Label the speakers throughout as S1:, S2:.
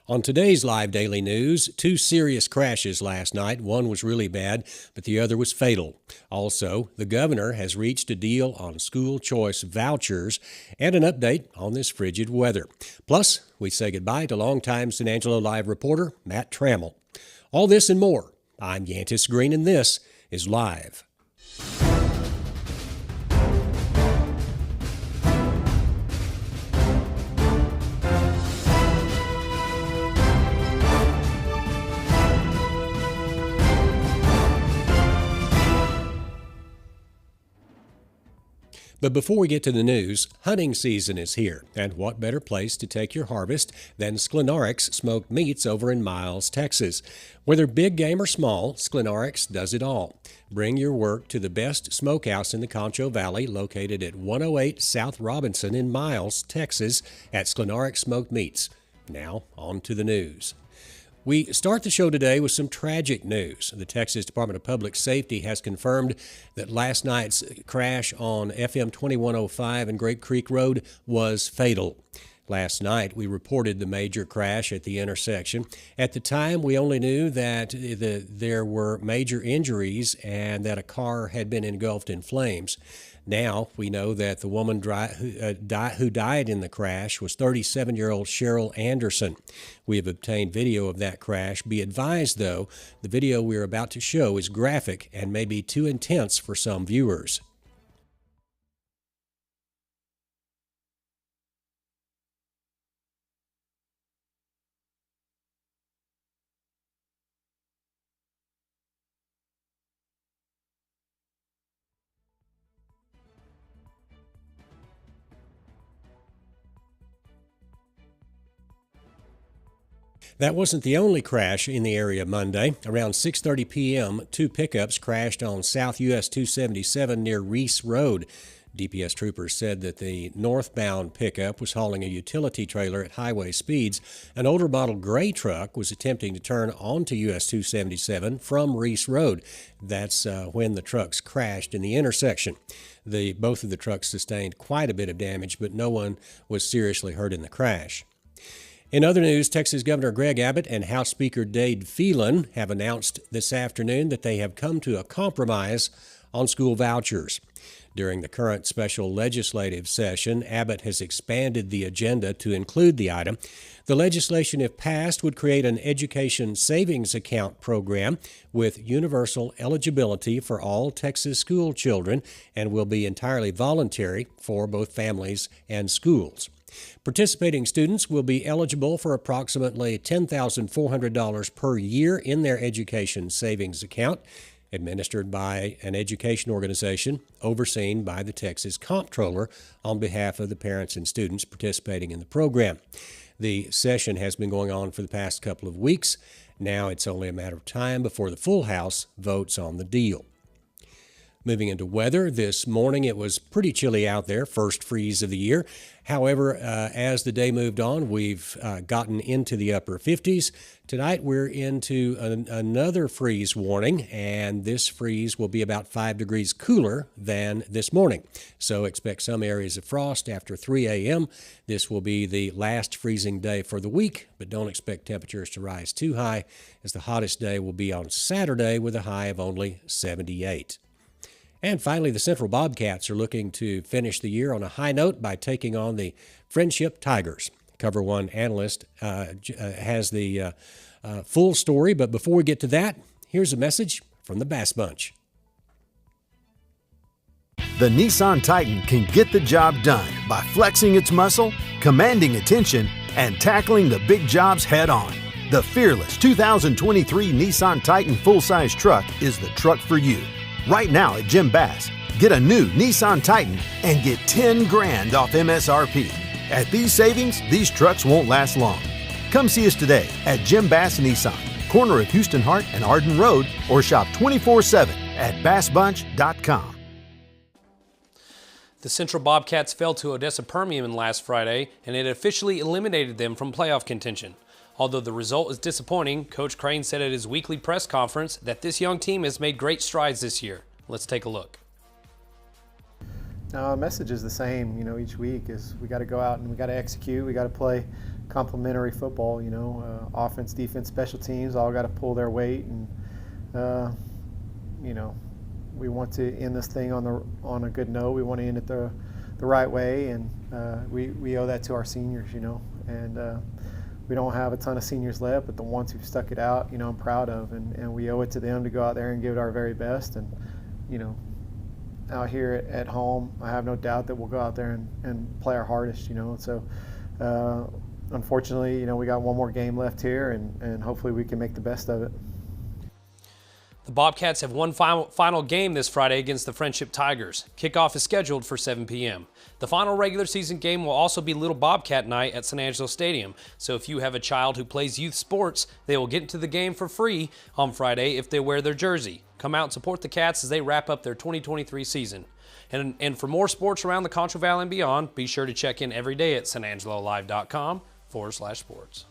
S1: On today's live daily news, two serious crashes last night. One was really bad, but the other was fatal. Also, the governor has reached a deal on school choice vouchers and an update on this frigid weather. Plus, we say goodbye to longtime San Angelo Live reporter Matt Trammell. All this and more. I'm Yantis Green, and this is Live. But before we get to the news, hunting season is here, and what better place to take your harvest than Sklinarix Smoked Meats over in Miles, Texas. Whether big game or small, Sklinarix does it all. Bring your work to the best smokehouse in the Concho Valley, located at 108 South Robinson in Miles, Texas, at Sklinarix Smoked Meats. Now, on to the news. We start the show today with some tragic news. The Texas Department of Public Safety has confirmed that last night's crash on FM 2105 and Grape Creek Road was fatal. Last night, we reported the major crash at the intersection. At the time, we only knew that there were major injuries and that a car had been engulfed in flames. Now, we know that the woman who died in the crash was 37-year-old Cheryl Anderson. We have obtained video of that crash. Be advised, though, the video we are about to show is graphic and may be too intense for some viewers. That wasn't the only crash in the area Monday. Around 6:30 p.m., two pickups crashed on South US 277 near Reese Road. DPS troopers said that the northbound pickup was hauling a utility trailer at highway speeds. An older model gray truck was attempting to turn onto US 277 from Reese Road. That's when the trucks crashed in the intersection. Both of the trucks sustained quite a bit of damage, but no one was seriously hurt in the crash. In other news, Texas Governor Greg Abbott and House Speaker Dade Phelan have announced this afternoon that they have come to a compromise on school vouchers. During the current special legislative session, Abbott has expanded the agenda to include the item. The legislation, if passed, would create an education savings account program with universal eligibility for all Texas school children and will be entirely voluntary for both families and schools. Participating students will be eligible for approximately $10,400 per year in their education savings account, administered by an education organization overseen by the Texas Comptroller on behalf of the parents and students participating in the program. The session has been going on for the past couple of weeks. Now it's only a matter of time before the full House votes on the deal. Moving into weather, this morning it was pretty chilly out there, first freeze of the year. However, as the day moved on, we've gotten into the upper 50s. Tonight we're into another freeze warning, and this freeze will be about 5 degrees cooler than this morning. So expect some areas of frost after 3 a.m. This will be the last freezing day for the week, but don't expect temperatures to rise too high, as the hottest day will be on Saturday with a high of only 78. And finally, the Central Bobcats are looking to finish the year on a high note by taking on the Friendship Tigers. Cover One analyst has the full story, but before we get to that, here's a message from the Bass Bunch.
S2: The Nissan Titan can get the job done by flexing its muscle, commanding attention, and tackling the big jobs head on. The fearless 2023 Nissan Titan full-size truck is the truck for you. Right now at Jim Bass, get a new Nissan Titan and get $10,000 off MSRP. At these savings, these trucks won't last long. Come see us today at Jim Bass Nissan, corner of Houston Hart and Arden Road, or shop 24/7 at bassbunch.com.
S3: The Central Bobcats fell to Odessa Permian last Friday, and it officially eliminated them from playoff contention. Although the result is disappointing, Coach Crane said at his weekly press conference that this young team has made great strides this year. Let's take a look.
S4: Our message is the same, each week is we got to go out and we got to execute. We got to play complementary football. Offense, defense, special teams all got to pull their weight, and we want to end this thing on a good note. We want to end it the right way, and we owe that to our seniors, and we don't have a ton of seniors left, but the ones who've stuck it out, I'm proud of, and we owe it to them to go out there and give it our very best. And out here at home, I have no doubt that we'll go out there and play our hardest, So unfortunately, we got one more game left here, and hopefully we can make the best of it.
S3: The Bobcats have one final game this Friday against the Friendship Tigers. Kickoff is scheduled for 7 p.m. The final regular season game will also be Little Bobcat Night at San Angelo Stadium, so if you have a child who plays youth sports, they will get into the game for free on Friday if they wear their jersey. Come out and support the Cats as they wrap up their 2023 season. And for more sports around the Concho Valley and beyond, be sure to check in every day at sanangelolive.com/sports.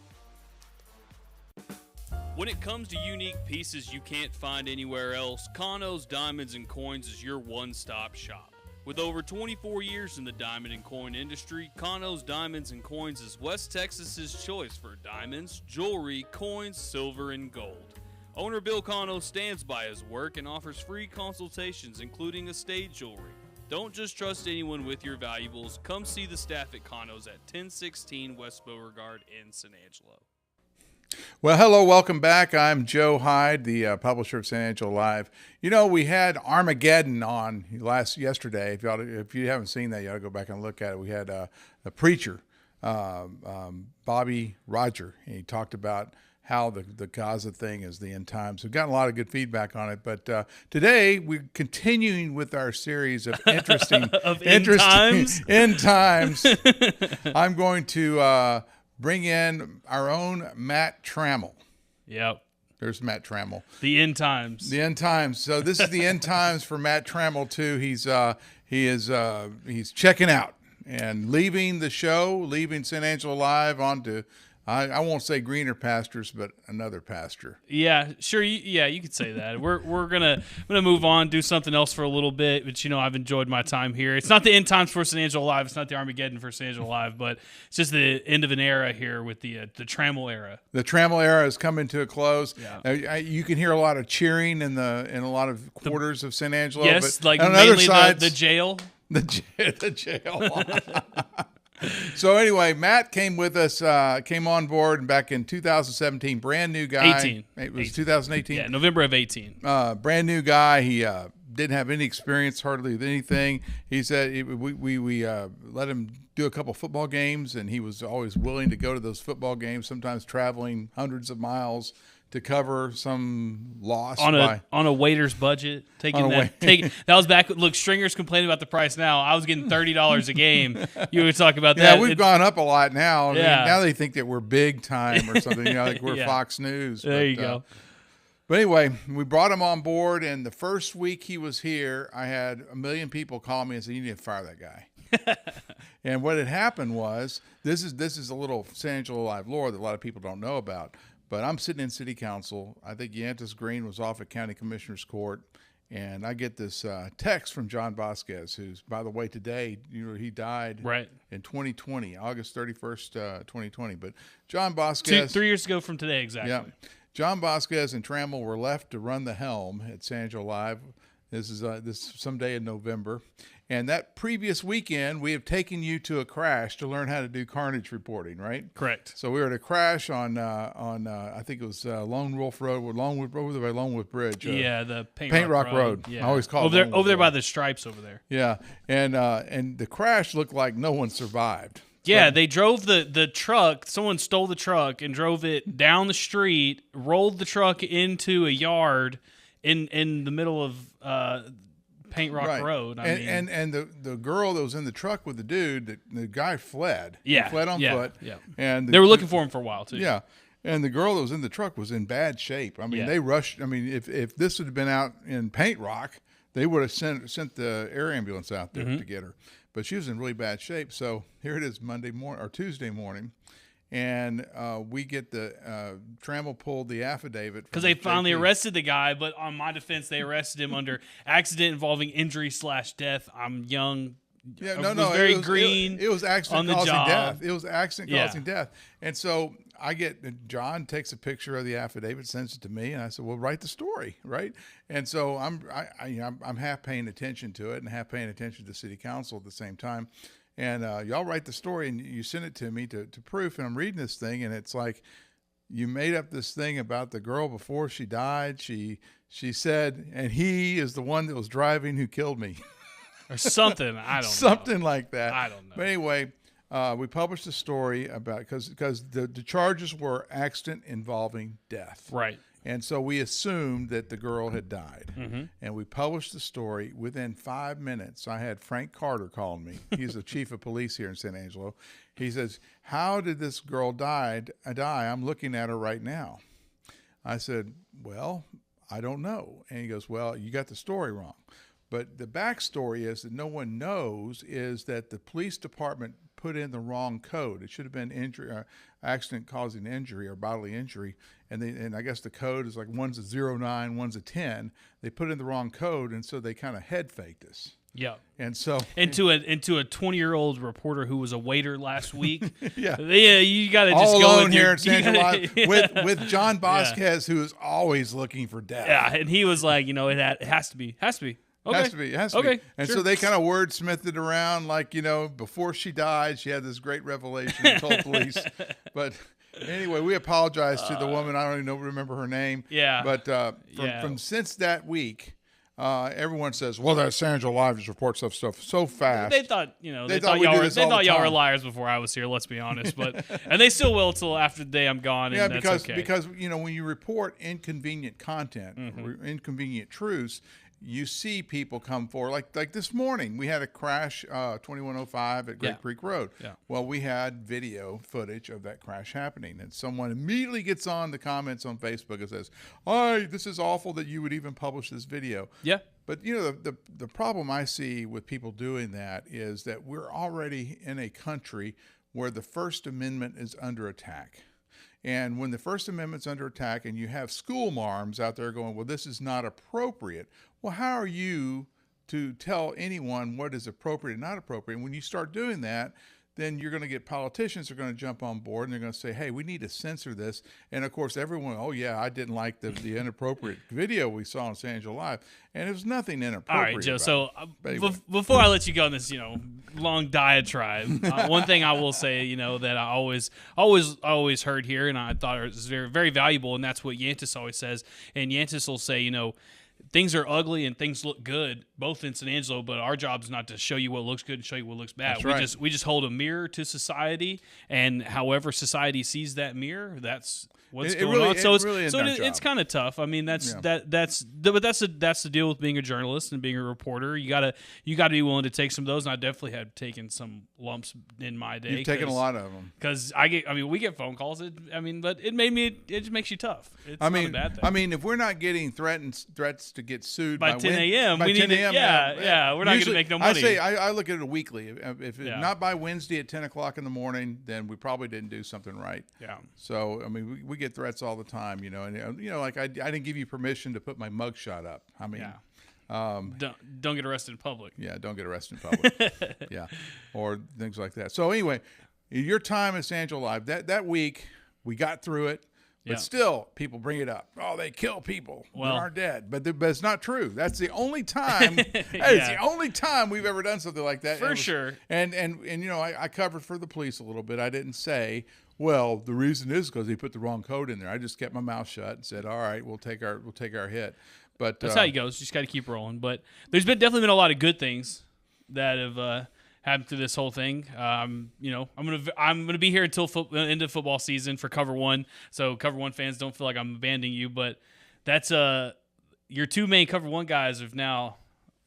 S5: When it comes to unique pieces you can't find anywhere else, Kano's Diamonds and Coins is your one-stop shop. With over 24 years in the diamond and coin industry, Kano's Diamonds and Coins is West Texas's choice for diamonds, jewelry, coins, silver, and gold. Owner Bill Kano stands by his work and offers free consultations, including estate jewelry. Don't just trust anyone with your valuables. Come see the staff at Kano's at 1016 West Beauregard in San Angelo.
S6: Well, hello, welcome back. I'm Joe Hyde, the publisher of San Angelo Live. We had Armageddon on yesterday. If you haven't seen that, you ought to go back and look at it. We had a preacher, Bobby Roger, and he talked about how the Gaza thing is the end times. We've gotten a lot of good feedback on it, but today we're continuing with our series of interesting end times. I'm going to bring in our own Matt Trammell.
S7: Yep.
S6: There's Matt Trammell.
S7: The end times.
S6: The end times. So this is the end times for Matt Trammell too. He's checking out and leaving the show, leaving San Angelo Live onto I won't say greener pastures, but another pasture.
S7: Yeah, sure. You could say that. We're gonna move on, do something else for a little bit. But I've enjoyed my time here. It's not the end times for San Angelo Live. It's not the Armageddon for San Angelo Live, but it's just the end of an era here with the Trammell era.
S6: The Trammell era is coming to a close.
S7: Yeah.
S6: You can hear a lot of cheering in a lot of quarters of San Angelo.
S7: Yes,
S6: but
S7: like
S6: on
S7: mainly
S6: other sides,
S7: the jail.
S6: The jail. So anyway, Matt came with us, came on board back in 2017. Brand new guy.
S7: 18.
S6: It was 2018.
S7: Yeah, November of 18.
S6: Brand new guy. He didn't have any experience hardly with anything. He said we let him do a couple football games, and he was always willing to go to those football games. Sometimes traveling hundreds of miles to cover some loss
S7: on a waiter's budget. That was back. Look, Stringer's complaining about the price now. I was getting $30 a game. You were talking about that.
S6: Yeah, we've gone up a lot now.
S7: Yeah.
S6: Now they think that we're big time or something. Like we're Fox News.
S7: There you go.
S6: But anyway, we brought him on board, and the first week he was here, I had 1 million people call me and say, "You need to fire that guy." And what had happened was, this is a little San Angelo Live lore that a lot of people don't know about. But I'm sitting in city council. I think Yantis Green was off at county commissioner's court, and I get this text from John Vasquez, who's, by the way, today, he died in 2020, August 31st, 2020. But John Vasquez,
S7: 3 years ago from today, exactly.
S6: Yeah, John Vasquez and Trammell were left to run the helm at San Angelo Live. This is someday in November. And that previous weekend, we have taken you to a crash to learn how to do carnage reporting, right?
S7: Correct.
S6: So we were at a crash on I think it was Lone Wolf Road, Lone Wolf Bridge.
S7: The
S6: Paint Rock Road.
S7: Yeah.
S6: I always call
S7: it
S6: it
S7: over there by the stripes over there.
S6: Yeah, and the crash looked like no one survived.
S7: Yeah, they drove the truck. Someone stole the truck and drove it down the street, rolled the truck into a yard in the middle of Paint Rock Road.
S6: And the girl that was in the truck with the dude, the guy fled.
S7: Yeah,
S6: he fled on foot.
S7: Yeah,
S6: and
S7: they were looking for him for a while too.
S6: Yeah, and the girl that was in the truck was in bad shape. I mean, they rushed. I mean, if this had been out in Paint Rock, they would have sent the air ambulance out there to get her. But she was in really bad shape. So here it is Monday morning or Tuesday morning. And we get the Trammell pulled the affidavit
S7: because they finally arrested the guy. But on my defense, they arrested him under accident involving injury / death. I'm young,
S6: Yeah,
S7: was very green.
S6: It was accident
S7: on the
S6: causing
S7: job.
S6: death. It was accident causing death. And so John takes a picture of the affidavit, sends it to me, and I said, "Well, write the story, right?" And so I'm half paying attention to it and half paying attention to city council at the same time. And y'all write the story and you send it to me to proof. And I'm reading this thing, and it's like, you made up this thing about the girl before she died. She said, and he is the one that was driving who killed me.
S7: Or something. I don't know.
S6: Something like that.
S7: I don't know.
S6: But anyway, we published a story about, because the charges were accident involving death.
S7: Right.
S6: And so we assumed that the girl had died. Mm-hmm. And we published the story. Within 5 minutes, I had Frank Carter calling me. He's the chief of police here in San Angelo. He says, "How did this girl die? I'm looking at her right now." I said, "Well, I don't know." And he goes, "Well, you got the story wrong." But the backstory is that no one knows is that the police department put in the wrong code. It should have been injury, accident causing injury or bodily injury. And I guess the code is like one's a 09, one's a 10. They put in the wrong code, and so they kind of head faked us.
S7: Yeah.
S6: And so
S7: into a 20-year-old reporter who was a waiter last week.
S6: yeah,
S7: you got to just
S6: all
S7: go
S6: alone
S7: with
S6: here
S7: your,
S6: in San Angelo with John Vasquez, who is always looking for death.
S7: Yeah, and he was like, it has to be. Okay.
S6: Has to be.
S7: Okay,
S6: be. And
S7: sure.
S6: so they kind of wordsmithed it around like, before she died, she had this great revelation and told police. But anyway, we apologize to the woman. I don't even remember her name.
S7: Yeah.
S6: But from since that week, everyone says, "Well, that San Angelo Live just reports stuff so fast."
S7: They thought, they thought y'all were liars before I was here. Let's be honest, but and they still will till after the day I'm gone.
S6: Yeah,
S7: and
S6: because
S7: that's okay.
S6: when you report inconvenient content, inconvenient truths, you see people come forward. Like this morning, we had a crash, 2105 at Great Creek Road.
S7: Yeah.
S6: Well, we had video footage of that crash happening, and someone immediately gets on the comments on Facebook and says, this is awful that you would even publish this video."
S7: Yeah.
S6: But the problem I see with people doing that is that we're already in a country where the First Amendment is under attack. And when the First Amendment's under attack and you have school marms out there going, "Well, this is not appropriate," well, how are you to tell anyone what is appropriate and not appropriate? And when you start doing that, then you're going to get politicians who are going to jump on board and they're going to say, "Hey, we need to censor this." And of course, everyone, "Oh yeah, I didn't like the inappropriate video we saw on San Angelo Live," and it was nothing inappropriate.
S7: All right, Joe. So
S6: anyway.
S7: before I let you go on this, long diatribe, one thing I will say, that I always heard here, and I thought it was very, very valuable, and that's what Yantis always says. And Yantis will say, things are ugly and things look good, both in San Angelo, but our job is not to show you what looks good and show you what looks bad.
S6: That's right.
S7: We just hold a mirror to society, and however society sees that mirror, that's what's going on. So it's kind of tough. I mean, that's the deal with being a journalist and being a reporter. You gotta be willing to take some of those, and I definitely have taken some lumps in my day.
S6: You've taken a lot of them.
S7: Because we get phone calls. But it just makes you tough. It's not a bad thing.
S6: I mean, if we're not getting threats to get sued
S7: by 10 a.m., we need to. Yeah, we're not going to make no money.
S6: I look at it weekly. If not by Wednesday at 10 o'clock in the morning, then we probably didn't do something right.
S7: Yeah.
S6: So we get threats all the time, and like I didn't give you permission to put my mugshot up. I mean.
S7: Yeah. Don't get arrested in public.
S6: Yeah, don't get arrested in public. Yeah, or things like that. So anyway, your time at San Angelo Live, that week, we got through it. But still, people bring it up. "Oh, they kill people that aren't dead." But it's not true. That's the only time. It's the only time we've ever done something like that.
S7: For sure.
S6: And I covered for the police a little bit. I didn't say, "Well, the reason is because they put the wrong code in there." I just kept my mouth shut and said, "All right, we'll take our hit." But
S7: that's how it goes. You just got to keep rolling. But there's definitely been a lot of good things that have happened through this whole thing. I'm gonna be here until end of football season for Cover One. So Cover One fans, don't feel like I'm abandoning you. But that's your two main Cover One guys have now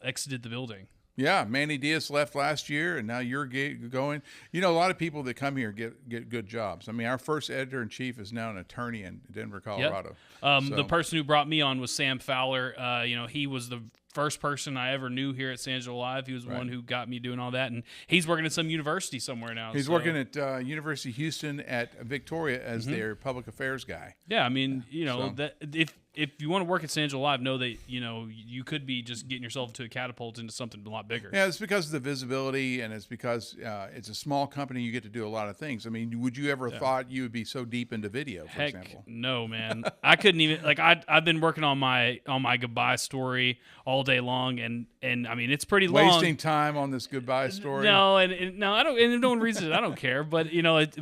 S7: exited the building.
S6: Yeah, Manny Diaz left last year, and now you're going. A lot of people that come here get good jobs. I mean, our first editor-in-chief is now an attorney in Denver, Colorado.
S7: Yep. The person who brought me on was Sam Fowler. He was the first person I ever knew here at San Angelo Live. He was the one who got me doing all that, and he's working at some university somewhere now.
S6: He's working at University of Houston at Victoria as their public affairs guy.
S7: Yeah, I mean, that if you want to work at San Angelo Live, know that you could be just getting yourself into a catapult into something a lot bigger.
S6: Yeah, it's because of the visibility, and it's because it's a small company. You get to do a lot of things. I mean, would you ever thought you would be so deep into video, for example?
S7: No, man. I couldn't even I've been working on my goodbye story all day long, and I mean it's pretty long.
S6: Wasting time on this goodbye story.
S7: No, no, I don't. And no one reads it. I don't care. But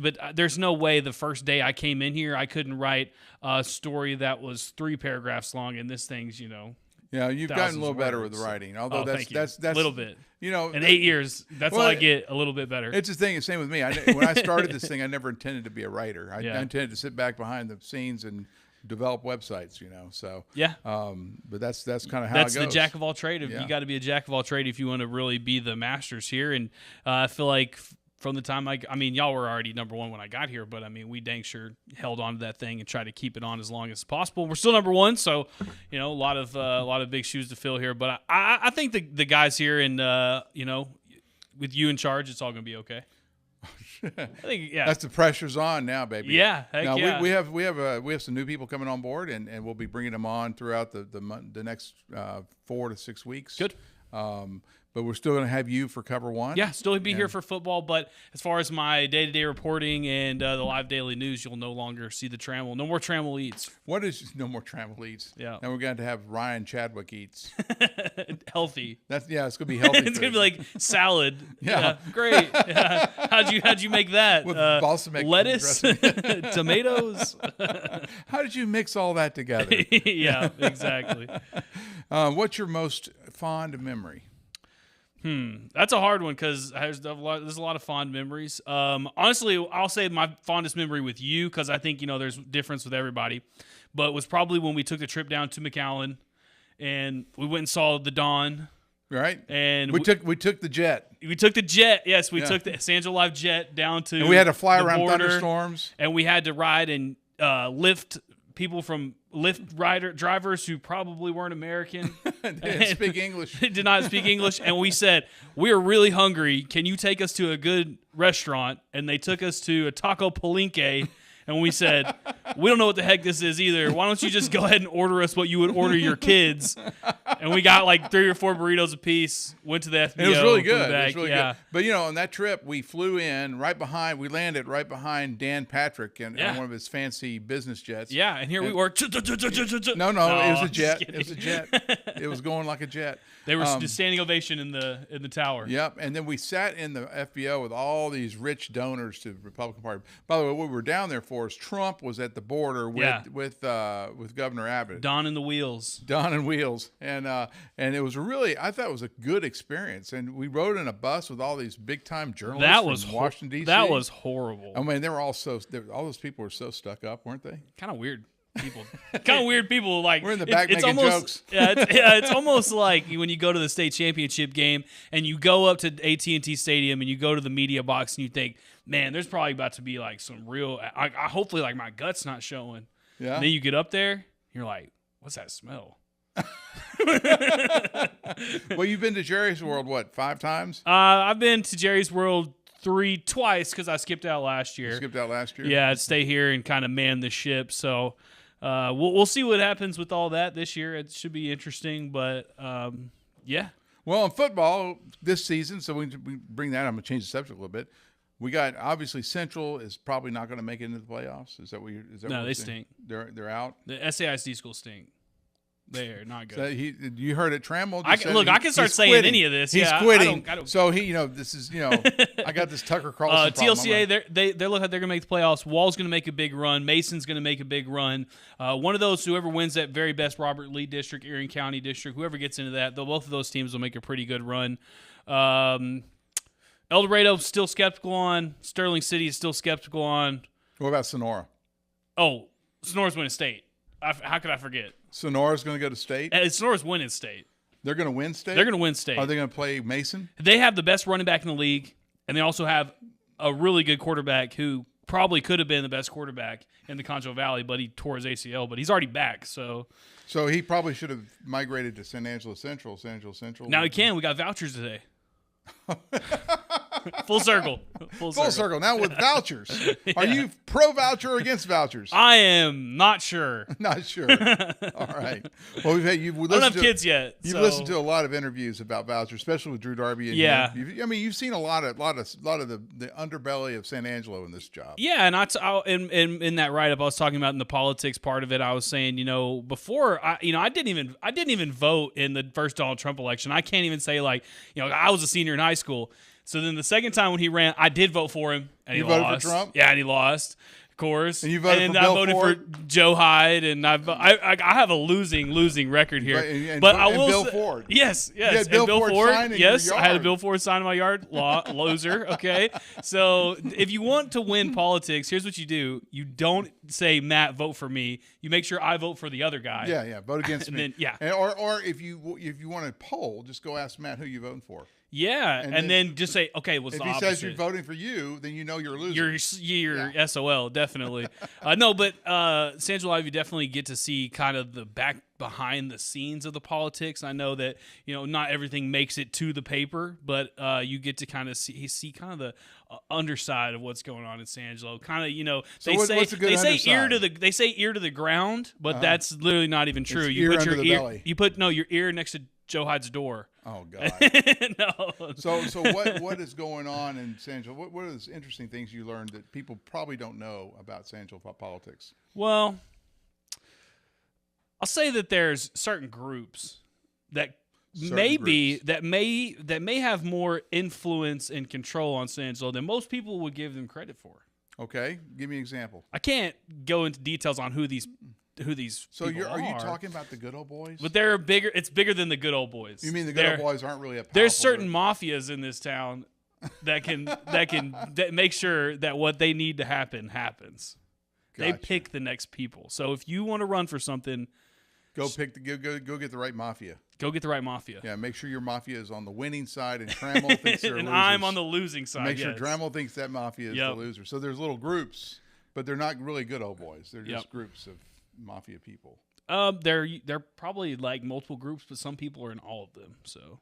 S7: but there's no way the first day I came in here I couldn't write a story that was 3 paragraphs long, and this thing's
S6: Yeah, you've gotten a little better with
S7: words.
S6: the writing. Although
S7: thank you.
S6: that's
S7: a little bit. In 8 years, that's
S6: well,
S7: all I get. A little bit better.
S6: It's the thing. Same with me. When I started this thing, I never intended to be a writer. I intended to sit back behind the scenes and develop websites. So
S7: yeah.
S6: But that's kind of how it goes.
S7: That's the jack of all trades. You got to be a jack of all trades if you want to really be the masters here. And I feel like from the time I mean, y'all were already number 1 when I got here, but I mean, we dang sure held on to that thing and tried to keep it on as long as possible. We're still number 1, so a lot of big shoes to fill here. But I think the guys here and with you in charge, it's all going to be okay. I think
S6: that's the pressure's on now, baby.
S7: Yeah,
S6: we have some new people coming on board, and we'll be bringing them on throughout the next 4 to 6 weeks.
S7: Good.
S6: But we're still going to have you for cover 1.
S7: Yeah, still be here for football. But as far as my day-to-day reporting and the live daily news, you'll no longer see the Trammel. No more Trammel Eats.
S6: What is no more Trammel Eats?
S7: Yeah.
S6: And we're going to have Ryan Chadwick Eats.
S7: Healthy.
S6: It's going to be healthy.
S7: It's going to be like salad. Yeah. Great. Yeah. How'd you make that?
S6: With balsamic
S7: lettuce, tomatoes.
S6: How did you mix all that together?
S7: Yeah, exactly.
S6: What's your most fond memory?
S7: That's a hard one because there's a lot of fond memories. Honestly, I'll say my fondest memory with you because I think there's difference with everybody, but it was probably when we took the trip down to McAllen and we went and saw the Dawn.
S6: Right,
S7: and
S6: we took the jet.
S7: We took the jet. Yes, we took the San Angelo Live jet down to.
S6: And we had to fly around
S7: border,
S6: thunderstorms,
S7: and we had to ride and lift people from drivers who probably weren't American.
S6: Didn't speak English.
S7: Did not speak English. And we said, we are really hungry. Can you take us to a good restaurant? And they took us to a Taco Palenque. And we said, we don't know what the heck this is either. Why don't you just go ahead and order us what you would order your kids? And we got like 3 or 4 burritos apiece, went to the FBO.
S6: It was really good.
S7: It was really
S6: good. But, on that trip, we flew in we landed right behind Dan Patrick on one of his fancy business jets.
S7: Yeah, and here we were.
S6: No, it was a jet. It was a jet. It was going like a jet.
S7: They were just standing ovation in the tower.
S6: Yep, and then we sat in the FBO with all these rich donors to the Republican Party. By the way, what we were down there for is Trump was at the border with Governor Abbott.
S7: Don and Wheels,
S6: and it was I thought it was a good experience. And we rode in a bus with all these big time journalists from Washington D.C.
S7: That was horrible.
S6: I mean, they were all those people were so stuck up, weren't they?
S7: Kind of weird. People, kind of weird people. Like
S6: we're in the back making jokes.
S7: It's almost like when you go to the state championship game and you go up to AT&T Stadium and you go to the media box and you think, man, there's probably about to be like some real. I hopefully like my gut's not showing.
S6: Yeah.
S7: And then you get up there, you're like, what's that smell?
S6: Well, you've been to Jerry's World 5 times?
S7: I've been to Jerry's World twice because I skipped out last year.
S6: You skipped out last year?
S7: Yeah, I'd stay here and kind of man the ship. So. We'll see what happens with all that this year. It should be interesting, but yeah.
S6: Well, in football this season, so we bring that. I'm going to change the subject a little bit. We got obviously Central is probably not going to make it into the playoffs. Is that what
S7: No, they stink.
S6: They're out.
S7: The SAISD schools stink. They're not good.
S6: So you heard it, Trammell.
S7: I can start saying
S6: quitting.
S7: any of this.
S6: He's quitting. I don't. So this is I got this Tucker Carlson
S7: TLCA. They look like they're going to make the playoffs. Wall's going to make a big run. Mason's going to make a big run. One of those, whoever wins that very best Robert Lee District, Erie County District, whoever gets into that, both of those teams will make a pretty good run. El Dorado still skeptical on. Sterling City is still skeptical on.
S6: What about Sonora?
S7: Oh, Sonora's winning state. How could I forget?
S6: Sonora's going to go to state?
S7: Sonora's winning state.
S6: They're going to win state?
S7: They're going to win state.
S6: Are they going to play Mason?
S7: They have the best running back in the league, and they also have a really good quarterback who probably could have been the best quarterback in the Concho Valley, but he tore his ACL. But he's already back, so
S6: he probably should have migrated to San Angelo Central.
S7: Now he can. We got vouchers today. Full circle.
S6: Full circle. Now with vouchers. Are you pro voucher or against vouchers?
S7: I am not sure.
S6: Not sure. All right. Well, I
S7: don't have kids yet.
S6: You've listened to a lot of interviews about vouchers, especially with Drew Darby. And you've seen a lot of the underbelly of San Angelo in this job.
S7: Yeah, and in that write-up I was talking about in the politics part of it, I was saying, before I didn't even vote in the first Donald Trump election. I can't even say I was a senior in high school. So then the second time when he ran, I did vote for him, and he lost.
S6: Voted for Trump?
S7: Yeah, and he lost, of course.
S6: And you voted for
S7: I
S6: Bill
S7: voted
S6: Ford?
S7: for Joe Hyde, and I have a losing record here.
S6: And
S7: Bill
S6: Ford.
S7: Yes.
S6: You had Bill Ford sign in your
S7: yes,
S6: yard.
S7: I had a Bill Ford sign in my yard. Loser, okay? So if you want to win politics, here's what you do. You don't say, Matt, vote for me. You make sure I vote for the other guy.
S6: Yeah, vote against me.
S7: Then,
S6: or if you want to poll, just go ask Matt who you're voting for.
S7: Yeah, and then just say, okay, what's the opposite?
S6: If he says you're voting for you, then you know you're losing.
S7: You're SOL, definitely. No, but San Angelo Live, you definitely get to see kind of the behind the scenes of the politics. I know that not everything makes it to the paper, but you get to kind of see kind of the underside of what's going on in San Angelo. Kind of
S6: they say
S7: ear to the ground, but that's literally not even true.
S6: It's
S7: you
S6: ear
S7: put
S6: under
S7: your
S6: the
S7: ear
S6: belly.
S7: you put your ear next to Joe Hyde's door.
S6: Oh God!
S7: No.
S6: So what is going on in San Angelo? What are the interesting things you learned that people probably don't know about San Angelo politics?
S7: Well, I'll say that there's certain groups that may have more influence and control on San Angelo than most people would give them credit for.
S6: Okay, give me an example.
S7: I can't go into details on who these
S6: So
S7: people
S6: are you talking about the good old boys?
S7: But they're bigger. It's bigger than the good old boys.
S6: You mean the good old boys aren't really a powerful
S7: There's certain
S6: group?
S7: mafias in this town that can make sure that what they need to happen happens.
S6: Gotcha.
S7: They pick the next people. So if you want to run for something,
S6: go get the right mafia.
S7: Go get the right mafia.
S6: Yeah, make sure your mafia is on the winning side and Trammell thinks they're
S7: and
S6: losers.
S7: I'm on the losing side.
S6: Make sure Trammell thinks that mafia is
S7: Yep.
S6: the loser. So there's little groups, but they're not really good old boys. They're just groups of mafia people.
S7: They're probably like multiple groups, but some people are in all of them. So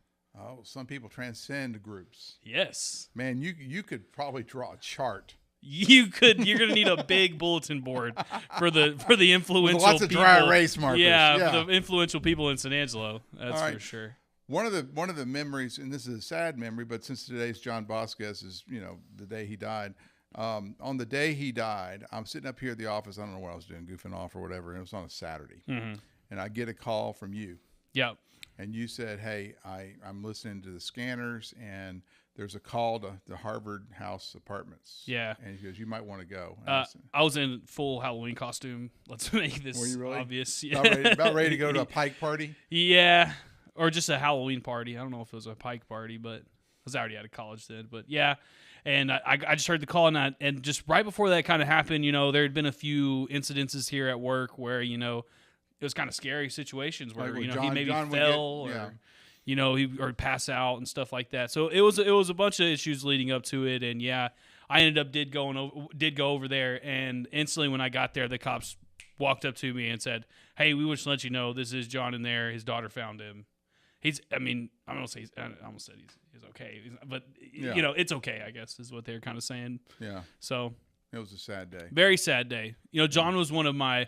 S6: some people transcend groups.
S7: yes,
S6: Man, you could probably draw a chart.
S7: you could. You're gonna need a big bulletin board for the influential
S6: With lots of
S7: people.
S6: dry erase markers.
S7: Yeah, for the influential people in San Angelo. That's
S6: All right.
S7: for sure.
S6: One of the memories, and this is a sad memory, but since today's John Vasquez's, the day he died. On the day he died, I'm sitting up here at the office. I don't know what I was doing, goofing off or whatever. And it was on a Saturday, and I get a call from you.
S7: Yep.
S6: And you said, "Hey, I'm listening to the scanners, and there's a call to the Harvard House Apartments."
S7: Yeah.
S6: And he goes, "You might want to go." And
S7: I was in full Halloween costume. Let's make this
S6: Were you really?
S7: obvious.
S6: About ready to go to a Pike party?
S7: Yeah, or just a Halloween party. I don't know if it was a Pike party, but I was already out of college then. But yeah. And I just heard the call, and just right before that kind of happened, there had been a few incidences here at work where, it was kind of scary situations where,
S6: Like
S7: he
S6: John
S7: maybe
S6: would
S7: fell
S6: get-
S7: or, he or pass out and stuff like that. So it was a bunch of issues leading up to it, and yeah, I ended up did go over there, and instantly when I got there, the cops walked up to me and said, "Hey, we wish to let you know this is John in there. His daughter found him." I almost said he's okay, but it's okay, I guess, is what they're kind of saying.
S6: Yeah.
S7: So
S6: It was a sad day.
S7: very sad day. John was one of my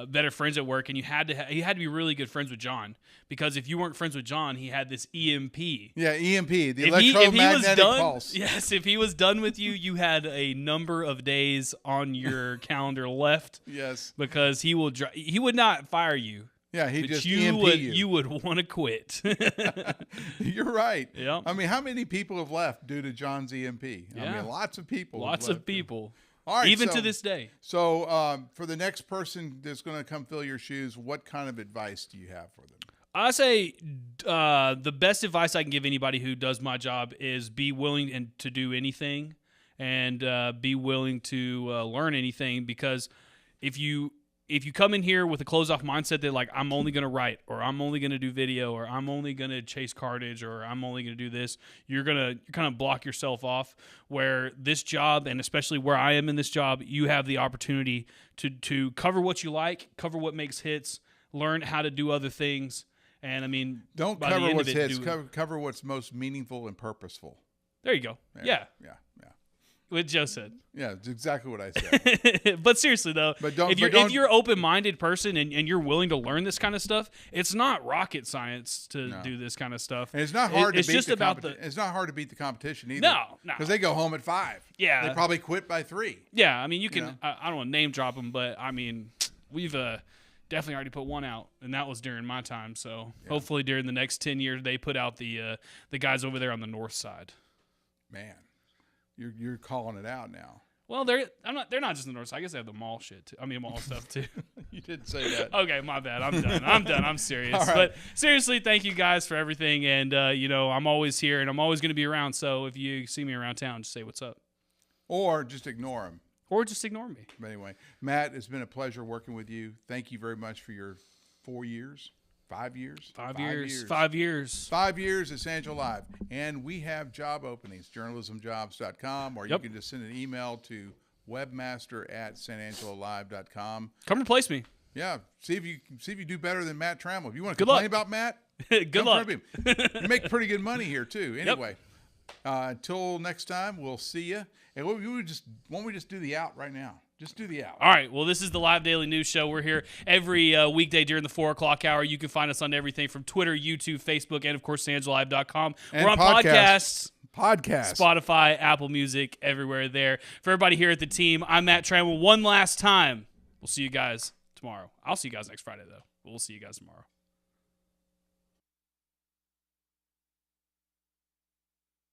S7: better friends at work, and you had to be really good friends with John, because if you weren't friends with John, he had this EMP.
S6: Yeah, EMP, the
S7: If he
S6: electromagnetic
S7: was done,
S6: pulse.
S7: yes, if he was done with you, you had a number of days on your calendar left,
S6: Yes.
S7: because he would not fire you.
S6: Yeah, he
S7: But
S6: just
S7: you
S6: EMP
S7: would
S6: you.
S7: would want to quit.
S6: You're right.
S7: Yeah.
S6: I mean, how many people have left due to John's EMP? I
S7: Yeah.
S6: mean, lots of people. have
S7: Lots
S6: left.
S7: of people.
S6: All right,
S7: Even
S6: so-
S7: to this day.
S6: So, for the next person that's going to come fill your shoes, what kind of advice do you have for them?
S7: I say the best advice I can give anybody who does my job is be willing to do anything, and be willing to learn anything, because if you if you come in here with a closed-off mindset that, like, I'm only going to write, or I'm only going to do video, or I'm only going to chase cartage, or I'm only going to do this, you're kind of block yourself off. Where this job, and especially where I am in this job, you have the opportunity to cover what you like, cover what makes hits, learn how to do other things. And, I mean,
S6: don't cover what's hits, cover what's most meaningful and purposeful.
S7: There you go. Yeah. What Joe said.
S6: Yeah, it's exactly what I said.
S7: But seriously, though, if you're an open-minded person and you're willing to learn this kind of stuff, it's not rocket science to do this kind of stuff.
S6: And it's not hard to beat it's not hard to beat the competition either.
S7: No.
S6: Because they go home at 5. Yeah. They probably quit by 3.
S7: Yeah, I mean, you can I don't want to name drop them, but, I mean, we've definitely already put one out, and that was during my time. So hopefully during the next 10 years, they put out the guys over there on the north side.
S6: Man. You're calling it out now.
S7: Well, they're not just in the north side. I guess they have the mall shit too. I mean, mall stuff too.
S6: You did say that.
S7: Okay, my bad. I'm done. I'm serious. Right. But seriously, thank you guys for everything. And I'm always here, and I'm always going to be around. So if you see me around town, just say what's up,
S6: or just ignore him,
S7: or just ignore me.
S6: But anyway, Matt, it's been a pleasure working with you. Thank you very much for your 4 years. 5 years?
S7: 5 years. 5 years.
S6: 5 years at San Angelo Live. And we have job openings, journalismjobs.com, or you can just send an email to webmaster@sanangelolive.com.
S7: Come replace me.
S6: Yeah. See if you do better than Matt Trammell. If you want to complain about Matt,
S7: good luck.
S6: You make pretty good money here, too. Anyway, until next time, we'll see you. And why don't we just do the out right now? Just do the out.
S7: All right. Well, this is the Live Daily News Show. We're here every weekday during the 4 o'clock hour. You can find us on everything from Twitter, YouTube, Facebook, and, of course, SanAngeloLive.com. We're on podcasts. Spotify, Apple Music, everywhere there. For everybody here at the team, I'm Matt Trammell. One last time. We'll see you guys tomorrow. I'll see you guys next Friday, though. We'll see you guys tomorrow.